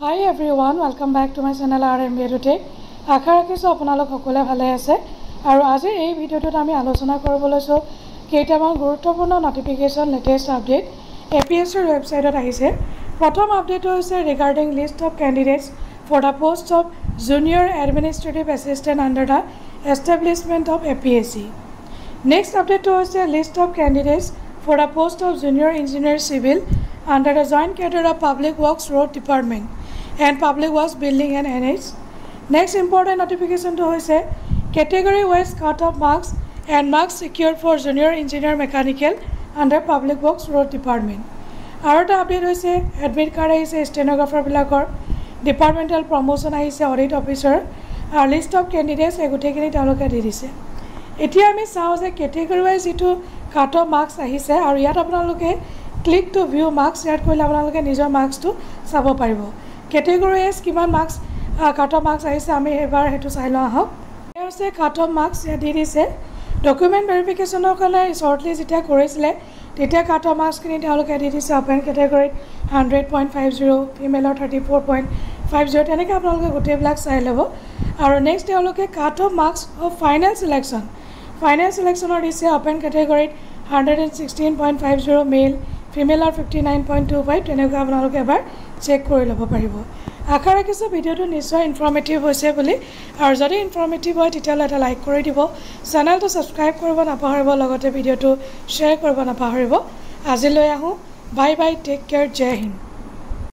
Hi everyone, welcome back to my channel RMBA Tech. আশা ৰাখিছো আপোনালোক সকলোৱে ভালে আছে আৰু আজি এই ভিডিওটোত আমি আলোচনা কৰিব লৈছো কেইটামান গুৰুত্বপূৰ্ণ নটিফিকেশন লেটেষ্ট আপডেট APSC ৰ ৱেবছাইটত আহিছে। প্ৰথম আপডেট হৈছে regarding list of candidates for the post of junior administrative assistant under the establishment of APSC। Next update হৈছে list of candidates for the post of junior engineer civil under the joint cadre of public works road department and public works building and NH. Next important notification to hoise category wise cut-off marks and marks secured for junior engineer mechanical under public works road department. Our update hoise admit card hoise stenographer bilakor departmental promotion hoise audit officer our list of candidates egotekini taloke di dise. Etia ami sao je category wise itu cut-off marks ahise aru yat apnaloke click to view marks yat koile apnaloke nijor marks to sabo paribo. Category is kiman marks cut-off marks ahise ami ebar hetu sai lo ahok ase cut-off marks ya di dise document verification or kala shortlist eta korisile tetia cut-off marks kini taloke di dise open category 100.50 female or 34.50 teneke apnaloke gote blak sai lebo aru next taloke cut-off marks of final selection or dise open category 116.50 male female or 59.25 teneke apnaloke ebar check কৰি লব পাৰিব। আশা ৰাখিছো ভিডিওটো নিশ্চয় informative হৈছে বুলি আৰু যদি ইনফৰমেটিভ হয় তেতিয়ালে এটা লাইক কৰি দিব চেনেলটো সাবস্ক্ৰাইব কৰিব নাপাহৰিব লগতে ভিডিওটো শ্বেয়াৰ কৰিব নাপাহৰিব আজিলৈ আহো বাই বাই টেক কেয়াৰ জয় হিন্দ।